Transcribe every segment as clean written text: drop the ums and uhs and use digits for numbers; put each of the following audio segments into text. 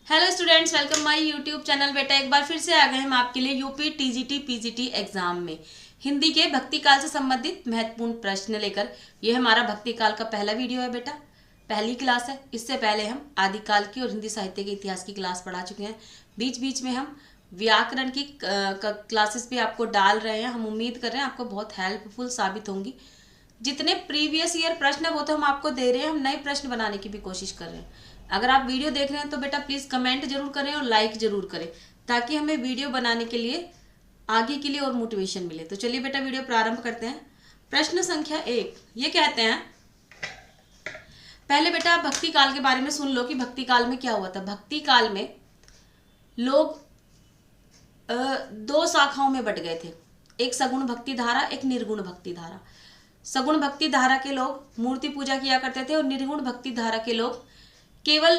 Hello students, welcome my YouTube channel. बेटा एक बार फिर से आ गए हम आपके लिए यूपी टीजीटी पीजीटी एग्जाम में हिंदी के भक्ति काल से संबंधित महत्वपूर्ण प्रश्न लेकर। यह हमारा भक्ति काल का पहला वीडियो है बेटा, पहली क्लास है। इससे पहले हम आदिकाल की और हिंदी साहित्य के इतिहास की क्लास पढ़ा चुके हैं। बीच बीच में हम व्याकरण की क्लासेस भी आपको डाल रहे हैं। हम उम्मीद कर रहे हैं आपको बहुत हेल्पफुल साबित होंगी। जितने प्रीवियस ईयर प्रश्न है वो तो हम आपको दे रहे हैं, हम नए प्रश्न बनाने की भी कोशिश कर रहे हैं। अगर आप वीडियो देख रहे हैं तो बेटा प्लीज़ कमेंट जरूर करें और लाइक जरूर करें, ताकि हमें वीडियो बनाने के लिए आगे के लिए और मोटिवेशन मिले। तो चलिए बेटा वीडियो प्रारंभ करते हैं। प्रश्न संख्या 1 ये कहते हैं, पहले बेटा भक्ति काल के बारे में सुन लो कि भक्ति काल में क्या हुआ था। भक्ति काल में लोग दो शाखाओं में बट गए थे, एक सगुण भक्ति धारा, एक निर्गुण भक्ति धारा। सगुण भक्ति धारा के लोग मूर्ति पूजा किया करते थे और निर्गुण भक्ति धारा के लोग केवल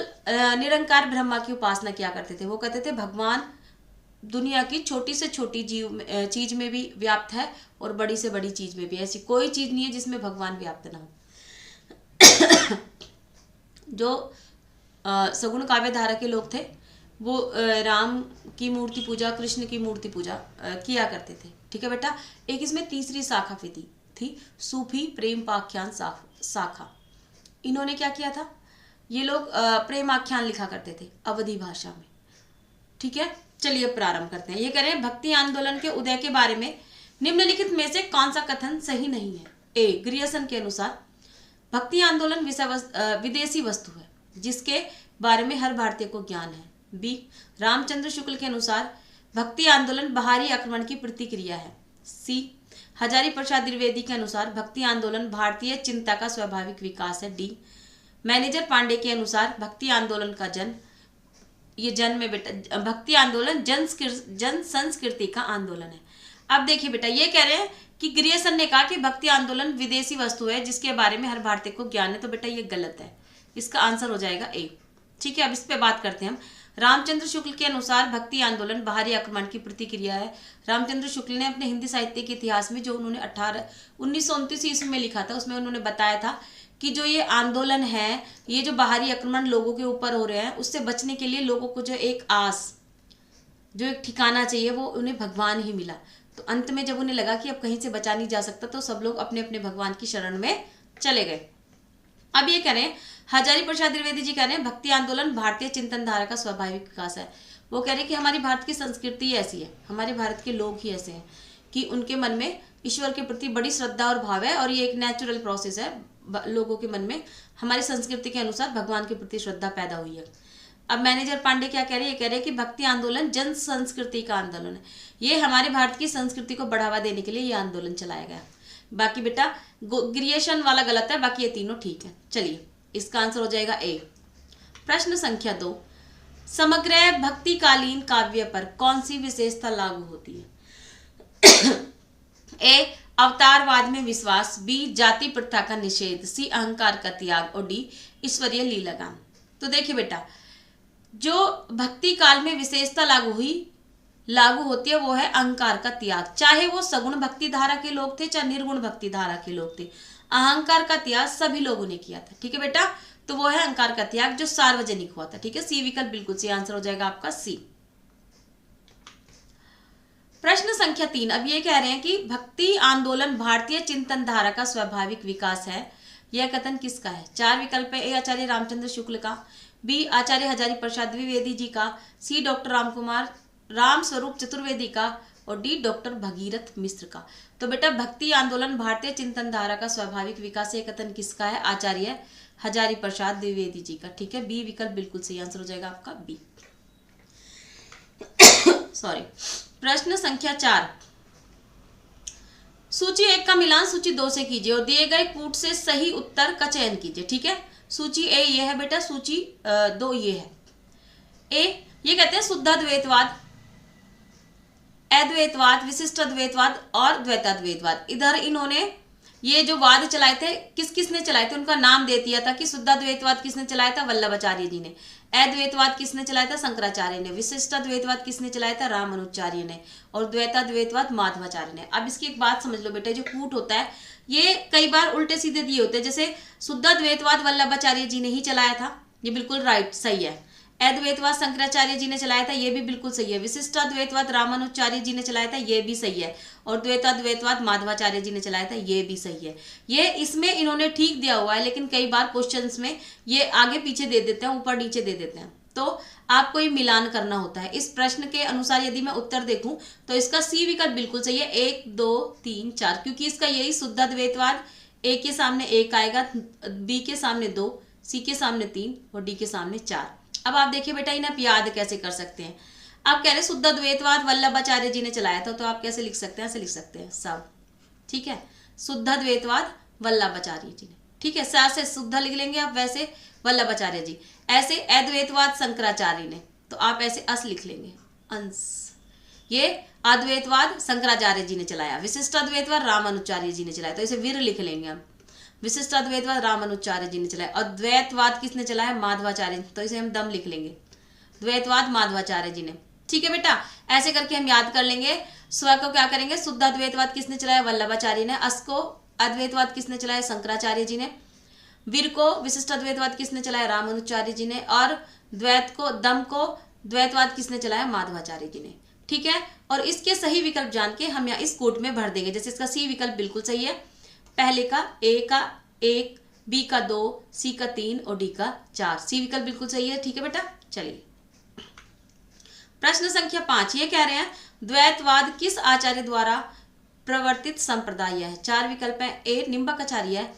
निरंकार ब्रह्मा की उपासना किया करते थे। वो कहते थे भगवान दुनिया की छोटी से छोटी चीज में भी व्याप्त है और बड़ी से बड़ी चीज में भी। ऐसी कोई चीज नहीं है जिसमें भगवान व्याप्त ना हो। जो सगुण काव्य धारा के लोग थे वो राम की मूर्ति पूजा, कृष्ण की मूर्ति पूजा किया करते थे। ठीक है बेटा। एक इसमें तीसरी शाखा थी सूफी प्रेम पाख्यान शाखा। इन्होंने क्या किया था, ये लोग प्रेम आख्यान लिखा करते थे अवधी भाषा में। ठीक है, चलिए प्रारंभ करते हैं। ये कह रहे हैं भक्ति आंदोलन के उदय के बारे में निम्नलिखित में से कौन सा कथन सही नहीं है। ए, ग्रियर्सन के अनुसार भक्ति आंदोलन विदेशी वस्तु है जिसके बारे में हर भारतीय को ज्ञान है। बी, रामचंद्र शुक्ल के अनुसार भक्ति आंदोलन बाहरी आक्रमण की प्रतिक्रिया है। सी, हजारी प्रसाद द्विवेदी के अनुसार भक्ति आंदोलन भारतीय चिंता का स्वाभाविक विकास है। डी, मैनेजर पांडे के अनुसार भक्ति आंदोलन का जन्म, ये जन्म में बेटा भक्ति आंदोलन जन संस्कृति का आंदोलन है। अब देखिए बेटा ये कह रहे हैं कि ग्रियर्सन ने कहा कि भक्ति आंदोलन विदेशी वस्तु है जिसके बारे में हर भारतीय को ज्ञान है। तो बेटा ये गलत है, इसका आंसर हो जाएगा ए। ठीक है, अब इस पे बात करते हैं हम। रामचंद्र शुक्ल के अनुसार भक्ति आंदोलन बाहरी आक्रमण की प्रतिक्रिया है। रामचंद्र शुक्ल ने अपने हिंदी साहित्य के इतिहास में जो उन्होंने 1929 ईस्वी में लिखा था उसमें उन्होंने बताया था कि जो ये आंदोलन है, ये जो बाहरी आक्रमण लोगों के ऊपर हो रहे हैं उससे बचने के लिए लोगों को जो एक आस, जो एक ठिकाना चाहिए वो उन्हें भगवान ही मिला। तो अंत में जब उन्हें लगा कि अब कहीं से बचा नहीं जा सकता तो सब लोग अपने अपने भगवान की शरण में चले गए। अब ये कह रहे हैं, हजारी प्रसाद द्विवेदी जी कह रहे हैं भक्ति आंदोलन भारतीय चिंतन धारा का स्वाभाविक विकास है। वो कह रहे हैं कि हमारी भारत की संस्कृति ऐसी है, हमारे भारत के लोग ही ऐसे हैं कि उनके मन में ईश्वर के प्रति बड़ी श्रद्धा और भाव है और ये एक नेचुरल प्रोसेस है। लोगों के मन में हमारी संस्कृति के अनुसार भगवान के प्रति श्रद्धा पैदा हुई है। अब मैनेजर पांडे क्या कह रहे हैं, ये कह रहे हैं कि भक्ति आंदोलन जन संस्कृति का आंदोलन है। ये हमारे भारत की संस्कृति को बढ़ावा देने के लिए ये आंदोलन चलाया गया। बाकी बेटा ग्रियर्सन वाला गलत है, बाकी ये तीनों ठीक है। चलिए इसका आंसर हो जाएगा ए। प्रश्न संख्या 2, समग्र भक्तिकालीन काव्य पर कौन सी विशेषता लागू होती है। ए, अवतारवाद में विश्वास। बी, जाति प्रथा का निषेध। सी, अहंकार का त्याग। और डी, ईश्वरीय लीलागान। तो देखिए बेटा जो भक्ति काल में विशेषता लागू होती है वो है अहंकार का त्याग। चाहे वो सगुण भक्ति धारा के लोग थे चाहे निर्गुण भक्ति धारा के लोग थे, अहंकार का त्याग सभी लोगों ने किया था। ठीक है बेटा, तो वो है अहंकार का त्याग जो सार्वजनिक हुआ था। ठीक है, सी विकल्प बिल्कुल सही आंसर हो जाएगा आपका सी। प्रश्न संख्या 3, अब ये कह रहे हैं कि भक्ति आंदोलन भारतीय चिंतन धारा का स्वाभाविक विकास है। यह कथन किसका है। 4 विकल्प है। ए, आचार्य रामचंद्र शुक्ल का। बी, आचार्य हजारी प्रसाद द्विवेदी जी का। सी, डॉक्टर राम स्वरूप चतुर्वेदी का। और डी, डॉक्टर भगीरथ मिश्र का। तो बेटा भक्ति आंदोलन भारतीय चिंतन धारा का स्वाभाविक विकास, यह कथन किसका है, आचार्य हजारी प्रसाद द्विवेदी जी का। ठीक है, बी विकल्प बिल्कुल सही आंसर हो जाएगा आपका बी। सॉरी। प्रश्न संख्या 4, सूची 1 का मिलान सूची 2 से कीजिए और दिए गए कूट से सही उत्तर का चयन कीजिए। ठीक है, सूची ए ये है बेटा, सूची 2 ये है। ए, ये कहते हैं शुद्धाद्वैतवाद, अद्वैतवाद, विशिष्ट अद्वैतवाद और द्वैताद्वैतवाद। इधर इन्होंने ये जो वाद चलाए थे किसने चलाए थे उनका नाम दे दिया था कि शुद्धाद्वैतवाद किसने चलाया था, वल्लभाचार्य जी ने। अद्वैतवाद किसने चलाया था, शंकराचार्य ने। विशिष्ट अद्वैतवाद किसने चलाया था, रामानुजाचार्य ने। और द्वैताद्वैतवाद माधवाचार्य ने। अब इसकी एक बात समझ लो बेटा, जो कूट होता है ये कई बार उल्टे सीधे दिए होते हैं। जैसे शुद्धाद्वैतवाद वल्लभाचार्य जी ने ही चलाया था, ये बिल्कुल राइट सही है। अद्वैतवाद शंकराचार्य जी ने चलाया था, ये भी बिल्कुल सही है। विशिष्टाद्वैतवाद रामानुजाचार्य जी ने चलाया था, ये भी सही है। और द्वैताद्वैतवाद माधवाचार्य जी ने चलाया था, ये भी सही है। ये इसमें इन्होंने ठीक दिया हुआ है, लेकिन कई बार क्वेश्चंस में ये आगे पीछे दे देते हैं, ऊपर नीचे दे देते हैं, तो आपको ये मिलान करना होता है। इस प्रश्न के अनुसार यदि मैं उत्तर देखूं तो इसका सी विकल्प बिल्कुल सही है, 1 2 3 4, क्योंकि इसका यही शुद्धाद्वैतवाद, ए के सामने 1 आएगा, बी के सामने 2, सी के सामने 3 और डी के सामने 4। अब आप देखिए बेटा, इन्हें आप याद कैसे कर सकते हैं। आप कह रहे शुद्धाद्वैतवाद वल्लभाचार्य जी ने चलाया था, तो आप कैसे लिख सकते हैं, ऐसे लिख सकते हैं सब, ठीक है। शुद्धाद्वैतवाद वल्लभाचार्य जी ने, ठीक है, से शुद्ध लिख लेंगे आप, वैसे वल्लभाचार्य जी। ऐसे अद्वैतवाद शंकराचार्य ने, तो आप ऐसे अस लिख लेंगे, अंश। ये अद्वैतवाद शंकराचार्य जी ने चलाया। विशिष्टाद्वैतवाद रामानुजाचार्य जी ने चलाया, तो इसे वीर लिख लेंगे हम। विशिष्टाद्वैतवाद रामानुजाचार्य जी ने चलाया। और द्वैतवाद किसने चलाया, माधवाचार्य, तो इसे हम दम लिख लेंगे, द्वैतवाद माधवाचार्य जी ने, ठीक है बेटा। ऐसे करके हम याद कर लेंगे। स्व को क्या करेंगे, शुद्धाद्वैतवाद किसने चलाया, वल्लभाचार्य ने। अस को अद्वैतवाद किसने चलाया, शंकराचार्य जी ने। वीर को विशिष्टाद्वैतवाद किसने चलाया, रामानुजाचार्य जी ने। और द्वैत को, दम को द्वैतवाद किसने चलाया, माधवाचार्य जी ने, ठीक है। और इसके सही विकल्प जान के हम यहाँ इस कोट में भर देंगे। जैसे इसका सी विकल्प बिल्कुल सही है, पहले का ए का 1, बी का 2, सी का 3 और डी का 4, सी विकल्प बिल्कुल सही है, ठीक है बेटा। चलिए प्रश्न संख्या 5, ये कह रहे हैं द्वैतवाद किस आचार्य द्वारा प्रवर्तित संप्रदाय है। 4 विकल्प है, ए निम्बकाचार्य है,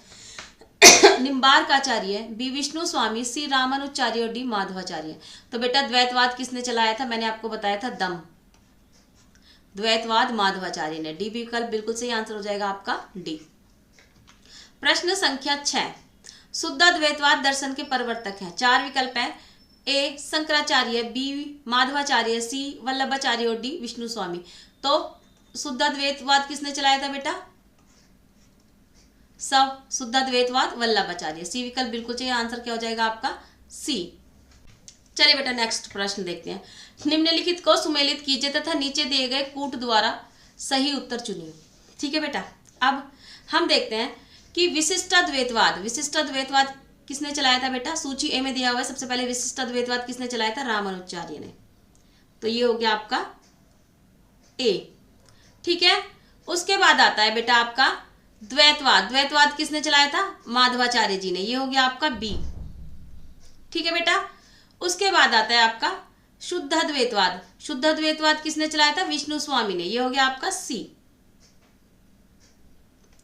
निम्बार्काचार्य, बी विष्णु स्वामी, सी रामानुजाचार्य और डी माधवाचार्य। तो बेटा द्वैतवाद किसने चलाया था, मैंने आपको बताया था दम, द्वैतवाद माधवाचार्य ने। डी विकल्प बिल्कुल सही आंसर हो जाएगा आपका डी। प्रश्न संख्या 6, शुद्धाद्वैतवाद दर्शन के प्रवर्तक हैं। 4 विकल्प है, ए शंकराचार्य, बी माधवाचार्य, सी वल्लभाचार्य और डी विष्णु स्वामी। तो शुद्धाद्वैतवाद किसने चलाया था बेटा, सब शुद्धाद्वैतवाद वल्लभाचार्य, सी विकल्प बिल्कुल चाहिए, आंसर क्या हो जाएगा आपका सी। चलिए बेटा नेक्स्ट प्रश्न देखते हैं। निम्नलिखित को सुमेलित कीजिए तथा नीचे दिए गए कूट द्वारा सही उत्तर चुनिए, ठीक है बेटा। अब हम देखते हैं कि विशिष्टाद्वैतवाद किसने चलाया था बेटा, सूची ए में दिया हुआ है। सबसे पहले विशिष्टाद्वैतवाद किसने चलाया था, रामानुजाचार्य ने, तो ये हो गया आपका ए, ठीक है। उसके बाद आता है बेटा आपका द्वैतवाद किसने चलाया था, माधवाचार्य जी ने, ये हो गया आपका बी, ठीक है बेटा। उसके बाद आता है आपका शुद्धाद्वैतवाद किसने चलाया था, विष्णु स्वामी ने, ये हो गया आपका सी,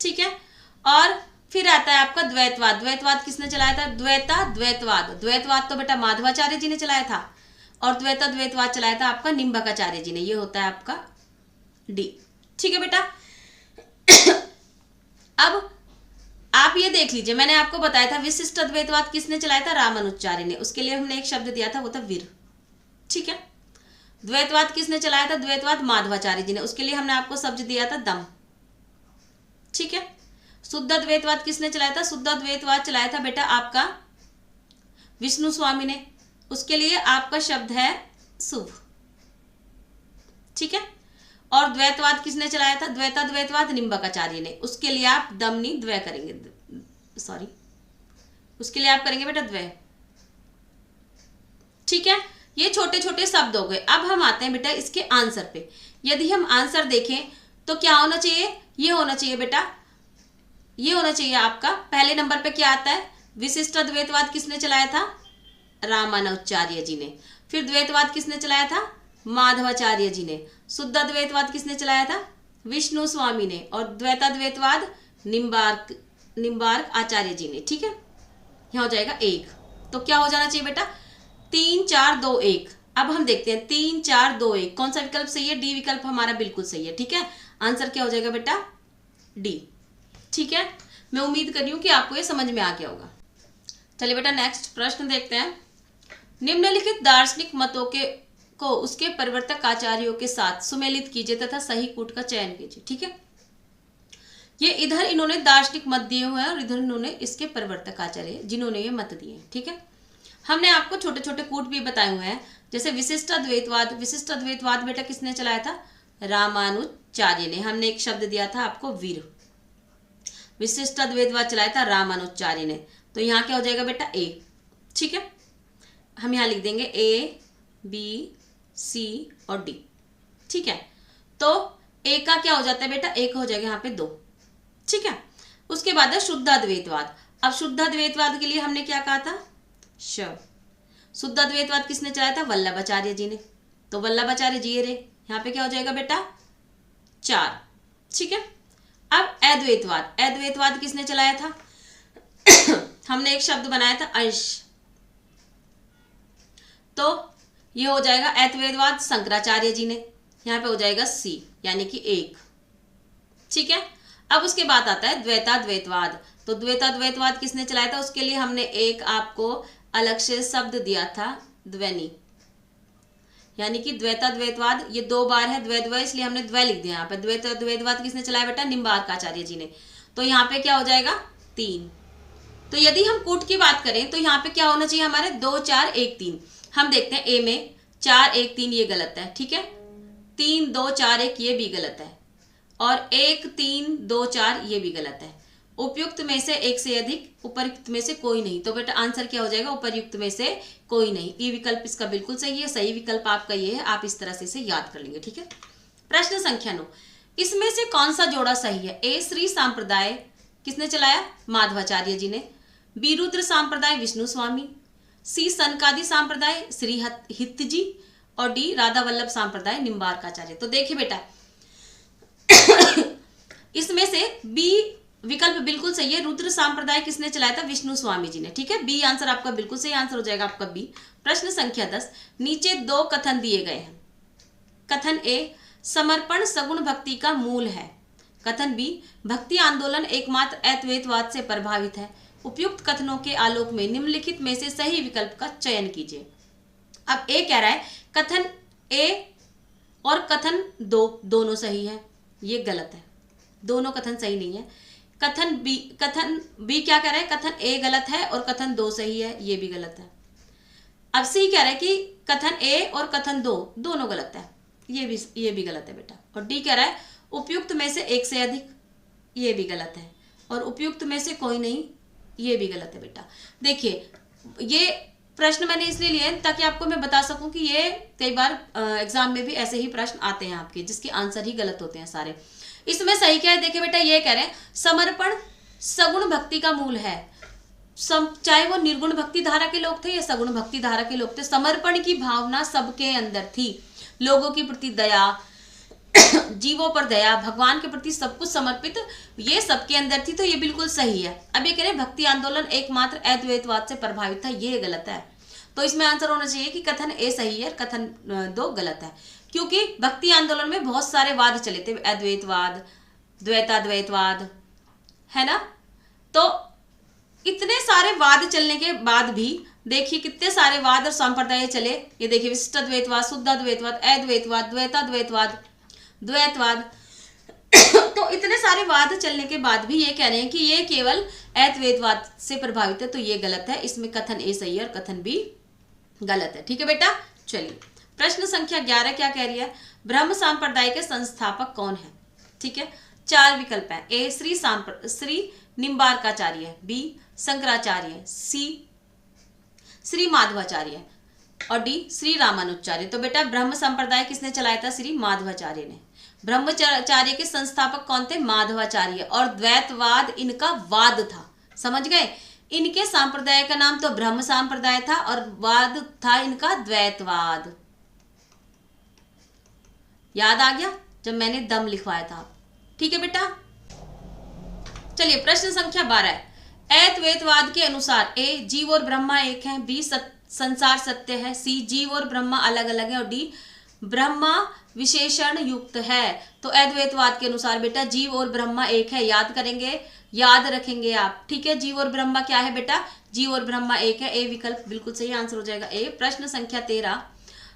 ठीक है। और फिर आता है आपका द्वैतवाद किसने चलाया था, द्वैतवाद तो बेटा माधवाचार्य जी ने चलाया था। और द्वैतवाद चलाया था आपका निम्बकाचार्य जी ने, ये होता है आपका डी, ठीक है बेटा। अब आप ये देख लीजिए, मैंने आपको बताया था विशिष्टाद्वैतवाद किसने चलाया था, रामानुजाचार्य ने, उसके लिए हमने एक शब्द दिया था, वो था वीर, ठीक है। द्वैतवाद किसने चलाया था, द्वैतवाद माधवाचार्य जी ने, उसके लिए हमने आपको शब्द दिया था दम, ठीक है। शुद्धाद्वैतवाद किसने चलाया था, शुद्धाद्वैतवाद चलाया था बेटा आपका विष्णु स्वामी ने, उसके लिए आपका शब्द है शुभ, ठीक है। और द्वैतवाद किसने चलाया था, द्वैतवाद निम्बकाचार्य ने, उसके लिए आप दम नहीं द्वय करेंगे, सॉरी, उसके लिए आप करेंगे बेटा द्वय, ठीक है। ये छोटे छोटे शब्द हो गए। अब हम आते हैं बेटा इसके आंसर पे। यदि हम आंसर देखें तो क्या होना चाहिए, ये होना चाहिए बेटा, ये होना चाहिए आपका पहले नंबर पे क्या आता है, विशिष्टाद्वैतवाद किसने चलाया था, रामानुजाचार्य जी ने। फिर द्वैतवाद किसने चलाया था, माधवाचार्य जी ने। शुद्धाद्वैतवाद किसने चलाया था, विष्णु स्वामी ने। और द्वैताद्वैतवाद निम्बार्क आचार्य जी ने, ठीक है। यहाँ हो जाएगा 1, तो क्या हो जाना चाहिए बेटा 3 4 2 1। अब हम देखते हैं 3 4 2 1 कौन सा विकल्प सही है, डी विकल्प हमारा बिल्कुल सही है, ठीक है। आंसर क्या हो जाएगा बेटा डी, ठीक है। मैं उम्मीद कर रही हूं कि आपको ये समझ में आ गया होगा। चलिए बेटा नेक्स्ट प्रश्न देखते हैं। निम्नलिखित दार्शनिक मतों को उसके परिवर्तक आचार्यों के साथ सुमेलित कीजिए तथा सही कूट का चयन कीजिए, ठीक है। ये इधर इन्होंने दार्शनिक मत दिए हुए हैं और इधर इन्होंने इसके परिवर्तक आचार्य जिन्होंने ये मत दिए, ठीक है। हमने आपको छोटे छोटे कूट भी बताए हुए हैं, जैसे विशिष्टाद्वैतवाद बेटा किसने चलाया था, रामानुजाचार्य ने। हमने एक शब्द दिया था आपको वीर। विशिष्टाद्वैतवाद चलाया था रामानुजाचार्य ने, तो यहाँ क्या हो जाएगा बेटा ए, ठीक है। हम यहाँ लिख देंगे A B C और D। ठीक है, तो A का क्या हो जाता है बेटा, एक हो जाएगा यहाँ पे 2। ठीक है, उसके बाद है शुद्धाद्वैतवाद। अब शुद्धाद्वैतवाद के लिए हमने क्या कहा था, शुद्धाद्वैतवाद किसने चलाया था, वल्लभाचार्य जी ने। तो वल्लभाचार्य जी रे, यहाँ पे क्या हो जाएगा बेटा 4। ठीक है, अब अद्वैतवाद, अद्वैतवाद किसने चलाया था हमने एक शब्द बनाया था अंश, तो ये हो जाएगा अद्वैतवाद शंकराचार्य जी ने, यहाँ पे हो जाएगा C यानी कि 1। ठीक है, अब उसके बाद आता है द्वैताद्वैतवाद। तो द्वैताद्वैतवाद किसने चलाया था, उसके लिए हमने एक आपको अलग से शब्द दिया था ध्वनि, यानी कि द्वैताद्वैतवाद ये 2 बार है द्वैद्वय, इसलिए हमने द्वय लिख दिया यहाँ पे। द्वैताद्वैतवाद किसने चलाया बेटा, निम्बार्काचार्य जी ने। तो यहाँ पे क्या हो जाएगा 3। तो यदि हम कूट की बात करें तो यहाँ पे क्या होना चाहिए हमारे 2 4 1 3। हम देखते हैं ए में 4 1 3 ये गलत है। ठीक है, 3 2 4 1 ये भी गलत है, और 1 3 2 4 ये भी गलत है। उपयुक्त में से एक से अधिक, उपयुक्त में से कोई नहीं। तो बेटा आंसर क्या हो जाएगा, उपयुक्त में से कोई नहीं। ये विकल्प इसका बिल्कुल सही है, सही विकल्प आपका ये है। आप इस तरह से इसे याद कर लेंगे। ठीक है, प्रश्न संख्या 9, इसमें से कौन सा जोड़ा सही है। ए श्री सांप्रदाय किसने चलाया, माधवाचार्य जी ने। बी रुद्र सांप्रदाय विष्णु स्वामी। सी सनकादि सांप्रदाय श्री हित जी, और डी राधा वल्लभ सांप्रदाय निम्बार्काचार्य। तो देखिए बेटा इसमें से बी विकल्प बिल्कुल सही है। रुद्र सांप्रदाय किसने चलाया था, विष्णु स्वामी जी ने। ठीक है, बी आंसर आपका बिल्कुल सही आंसर हो जाएगा आपका बी। प्रश्न संख्या 10, नीचे 2 कथन दिए गए हैं। कथन ए, समर्पण सगुण भक्ति का मूल है। कथन बी, भक्ति आंदोलन एकमात्र अद्वैतवाद से प्रभावित है। उपयुक्त कथनों के आलोक में निम्नलिखित में से सही विकल्प का चयन कीजिए। अब ए कह रहा है कथन ए और कथन 2 दोनों सही है, ये गलत है, दोनों कथन सही नहीं है। कथन बी क्या कह रहा है, कथन ए गलत है और कथन 2 सही है, ये भी गलत है। अब सी कह रहा है कि कथन ए और कथन 2 दोनों गलत है, ये भी गलत है बेटा। और डी कह रहा है उपयुक्त में से एक से अधिक, ये भी गलत है। और उपयुक्त में से कोई नहीं, ये भी गलत है बेटा। देखिए ये प्रश्न मैंने इसलिए लिए ताकि आपको मैं बता सकूं कि ये कई बार एग्जाम में भी ऐसे ही प्रश्न आते हैं आपके, जिसके आंसर ही गलत होते हैं सारे। इसमें सही क्या है, देखिए बेटा ये कह रहे हैं समर्पण सगुण भक्ति का मूल है। चाहे वो निर्गुण भक्ति धारा के लोग थे या सगुण भक्ति धारा के लोग थे, समर्पण की भावना सबके अंदर थी। लोगों के प्रति दया, जीवों पर दया, भगवान के प्रति सब कुछ समर्पित, ये सबके अंदर थी। तो ये बिल्कुल सही है। अब ये कह रहे हैं भक्ति आंदोलन एकमात्र अद्वैतवाद से प्रभावित था, ये गलत है। तो इसमें आंसर होना चाहिए कि कथन ए सही है, कथन 2 गलत है। क्योंकि भक्ति आंदोलन में बहुत सारे वाद चले थे, अद्वैतवाद, द्वैताद्वैतवाद, है ना। तो इतने सारे वाद चलने के बाद भी देखिए कितने सारे वाद और संप्रदाय चले। ये देखिए विशिष्टाद्वैतवाद, शुद्धाद्वैतवाद, अद्वैतवाद, द्वैताद्वैतवाद, द्वैतवाद तो इतने सारे वाद चलने के बाद भी ये कह रहे हैं कि ये केवल अद्वैतवाद से प्रभावित है, तो ये गलत है। इसमें कथन ए सही है और कथन बी गलत है। ठीक है बेटा, चलिए प्रश्न संख्या 11 क्या कह रही है, ब्रह्म सांप्रदाय के संस्थापक कौन है। ठीक है, 4 विकल्प है। ए श्री निम्बार्काचार्य, बी शंकराचार्य, सी श्री माधवाचार्य और डी श्री रामानुजाचार्य। तो बेटा ब्रह्म संप्रदाय किसने चलाया था, श्री माधवाचार्य ने। ब्रह्मचार्य के संस्थापक कौन थे, माधवाचार्य। और द्वैतवाद इनका वाद था, समझ गए। इनके संप्रदाय का नाम तो ब्रह्म संप्रदाय था और वाद था इनका द्वैतवाद। याद आ गया जब मैंने दम लिखवाया था। ठीक है बेटा, चलिए प्रश्न संख्या 12 है। अद्वैतवाद के अनुसार ए जीव और ब्रह्मा एक हैं, बी संसार सत्य है, सी जीव और ब्रह्मा अलग अलग है और डी ब्रह्मा विशेषण युक्त है। तो अद्वैतवाद के अनुसार बेटा जीव और ब्रह्मा एक है, याद करेंगे, याद रखेंगे आप। ठीक है, जीव और ब्रह्मा क्या है बेटा, जीव और ब्रह्मा एक है। ए विकल्प बिल्कुल सही आंसर हो जाएगा ए। प्रश्न संख्या 13,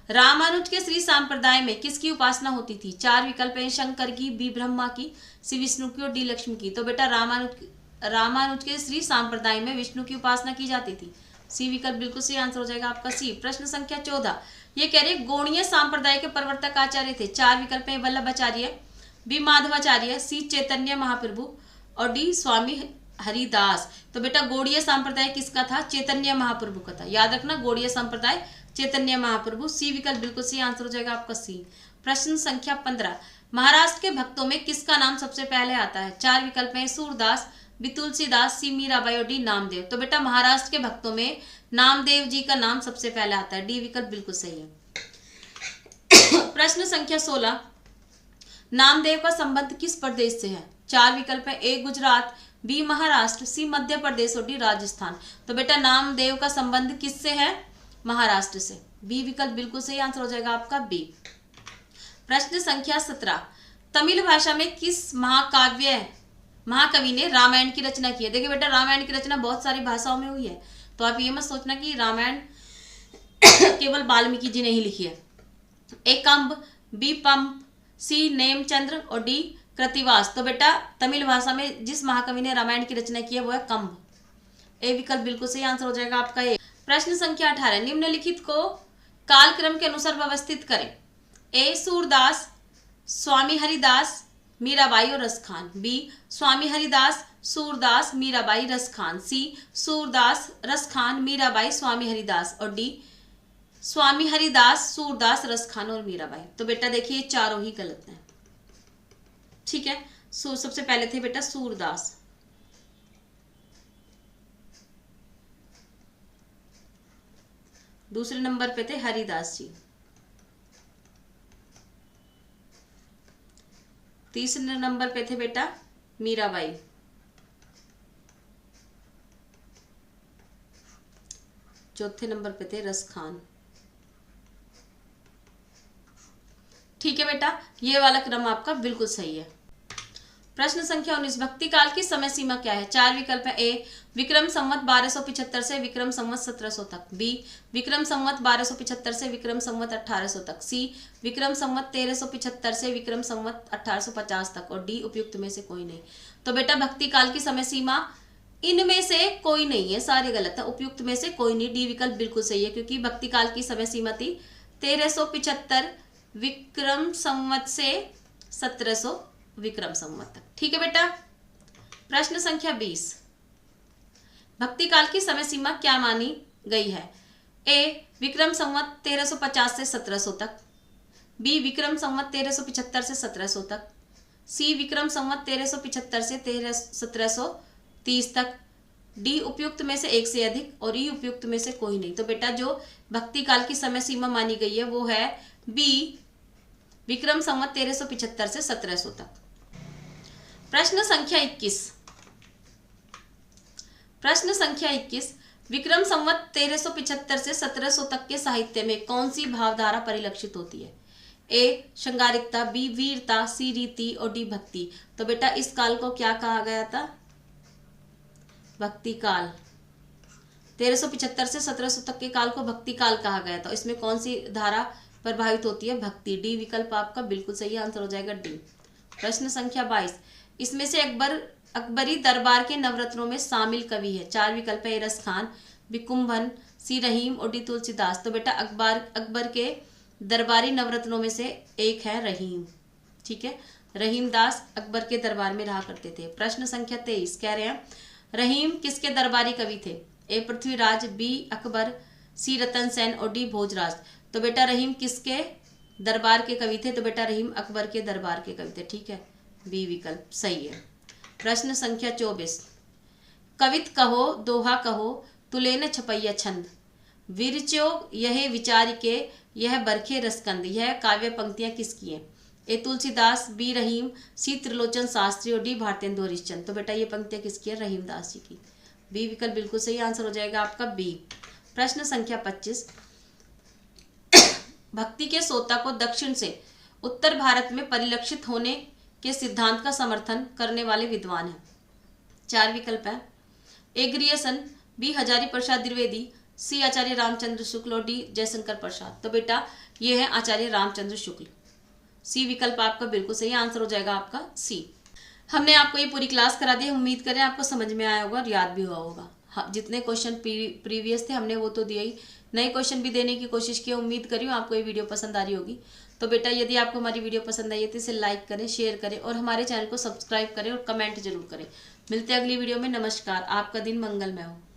रामानुज के श्री संप्रदाय में किसकी उपासना होती थी। 4 विकल्प है, शंकर की, बी ब्रह्मा की, सी विष्णु की और डी लक्ष्मी की। तो बेटा रामानुज के श्री संप्रदाय में विष्णु की उपासना की जाती थी, सी विकल्प बिल्कुल सही आंसर हो जाएगा आपका सी। प्रश्न संख्या 14, ये कह रहे गौड़ीय सांप्रदाय के प्रवर्तक आचार्य थे। 4 विकल्प हैं, वल्लभाचार्य, बी माधवाचार्य, सी चैतन्य महाप्रभु और डी स्वामी हरिदास। तो बेटा गौड़ीय संप्रदाय किसका था? चैतन्य महाप्रभु का था। याद रखना, गौड़ीय संप्रदाय चैतन्य महाप्रभु। सी विकल्प बिल्कुल सही आंसर हो जाएगा आपका सी। प्रश्न संख्या 15, महाराष्ट्र के भक्तों में किसका नाम सबसे पहले आता है? 4 विकल्प है, सूरदास, बी तुलसीदास, सी मीराबाई और डी नामदेव। तो बेटा महाराष्ट्र के भक्तों में नामदेव जी का नाम सबसे पहले आता है। डी विकल्प बिल्कुल सही है। प्रश्न संख्या 16, नामदेव का संबंध किस प्रदेश से है? 4 विकल्प है, ए गुजरात, बी महाराष्ट्र, सी मध्य प्रदेश और डी राजस्थान। तो बेटा नामदेव का संबंध किससे है? महाराष्ट्र से। बी विकल्प बिल्कुल सही आंसर हो जाएगा आपका बी। प्रश्न संख्या 17, तमिल भाषा में किस महाकवि ने रामायण की रचना की है? देखिए बेटा रामायण की रचना बहुत सारी भाषाओं में हुई है, तो आप ये मत सोचना कि रामायण केवल वाल्मीकि जी ने ही लिखी है। ए कंब, बी पंप, सी नेमचंद्र और डी कृतिवास। तो बेटा तमिल भाषा में जिस महाकवि ने रामायण की रचना की है वो है कंब। ए विकल्प बिल्कुल सही आंसर हो जाएगा आपका ए। प्रश्न संख्या 18, निम्नलिखित को कालक्रम के अनुसार व्यवस्थित करें। ए सूरदास, स्वामी हरिदास, मीराबाई और रसखान। बी स्वामी हरिदास, सूरदास, मीराबाई, रसखान। सी सूरदास, रसखान, मीराबाई, स्वामी हरिदास और डी स्वामी हरिदास, सूरदास, रसखान और मीराबाई। तो बेटा देखिए ये चारों ही गलत हैं। ठीक है, सबसे पहले थे बेटा सूरदास। दूसरे नंबर पे थे हरिदास जी। तीसरे नंबर पे थे बेटा मीराबाई। चौथे नंबर पे थे रसखान। ठीक है बेटा, ये वाला क्रम आपका बिल्कुल सही है। प्रश्न संख्या 19, भक्ति काल की समय सीमा क्या है? 4 विकल्प है, ए विक्रम संवत 1275 से विक्रम संवत 1700 तक, बी विक्रम संवत 1275 से विक्रम संवत 1800 तक, सी विक्रम संवत 1375 से विक्रम संवत 1850 तक और डी उपयुक्त में से कोई नहीं। तो बेटा भक्ति काल की समय सीमा इनमें से कोई नहीं है, सारे गलत है। उपयुक्त में से कोई नहीं, डी विकल्प बिल्कुल सही है, क्योंकि भक्ति काल की समय सीमा थी 1375 विक्रम संवत से 1700 विक्रम संवत तक। ठीक है बेटा। प्रश्न संख्या 20, भक्ति काल की समय सीमा क्या मानी गई है? ए विक्रम संवत 1350 से 1700 तक, बी विक्रम संवत 1375 से 1700 तक, सी विक्रम संवत 1375 से 1730 तक, डी उपयुक्त में से एक से अधिक और ई उपयुक्त में से कोई नहीं। तो बेटा जो भक्ति काल की समय सीमा मानी गई है वो है बी विक्रम संवत 1375 से 1700 तक। प्रश्न संख्या 21, प्रश्न संख्या 21, विक्रम संवत 1375 से 1700 तक के साहित्य में कौन सी भावधारा परिलक्षित होती है? ए श्रृंगारिकता, बी वीरता, सी रीति और डी भक्ति। तो बेटा इस काल को क्या कहा गया था? भक्ति काल। 1375 से 1700 तक के काल को भक्ति काल कहा गया था। इसमें कौन सी धारा प्रभावित होती है? भक्ति। डी विकल्प आपका बिल्कुल सही आंसर हो जाएगा डी। प्रश्न संख्या 22, इसमें से अकबरी दरबार के नवरत्नों में शामिल कवि है? 4 विकल्प है, रसखान, बी कुंभन, सी रहीम और डी तुलसीदास। तो बेटा अकबर के दरबारी नवरत्नों में से एक है रहीम। ठीक है, रहीम दास अकबर के दरबार में रहा करते थे। प्रश्न संख्या 23 कह रहे हैं रहीम किसके दरबारी कवि थे? ए पृथ्वीराज, बी अकबर, सी रतन सेन और डी भोजराज। तो बेटा रहीम किसके दरबार के कवि थे? तो बेटा रहीम अकबर के दरबार के कवि थे। ठीक है, बी विकल्प सही है। प्रश्न संख्या 24, कवित कहो, दोहा कहो, तुले न छपैया छंद, विरचो यह विचार के, यह बरखे रसकंद। यह काव्य पंक्तियां किसकी हैं? ए तुलसीदास, बी रहीम, सी त्रिलोचन शास्त्री और डी भारतेंदु हरिश्चंद्र। तो बेटा ये पंक्तियां किसकी है? रहीम दास जी की। बी विकल्प बिल्कुल सही आंसर हो जाएगा आपका बी। प्रश्न संख्या 25, भक्ति के सोता को दक्षिण से उत्तर भारत में परिलक्षित होने के सिद्धांत का समर्थन करने वाले विद्वान हैं? 4 विकल्प है, ए ग्रियर्सन, बी हजारी प्रसाद द्विवेदी, सी आचार्य रामचंद्र शुक्ल और डी जयशंकर प्रसाद। तो बेटा ये है आचार्य रामचंद्र शुक्ल। सी विकल्प आपका बिल्कुल सही आंसर हो जाएगा आपका सी। हमने आपको ये पूरी क्लास करा दी, उम्मीद करें आपको समझ में आया होगा और याद भी हुआ होगा। जितने क्वेश्चन प्रीवियस थे हमने वो तो दिया ही, नए क्वेश्चन भी देने की कोशिश की। उम्मीद करी हूँ आपको ये वीडियो पसंद आ रही होगी। तो बेटा यदि आपको हमारी वीडियो पसंद आई है तो इसे लाइक करें, शेयर करें और हमारे चैनल को सब्सक्राइब करें और कमेंट जरूर करें। मिलते हैं अगली वीडियो में। नमस्कार, आपका दिन मंगलमय हो।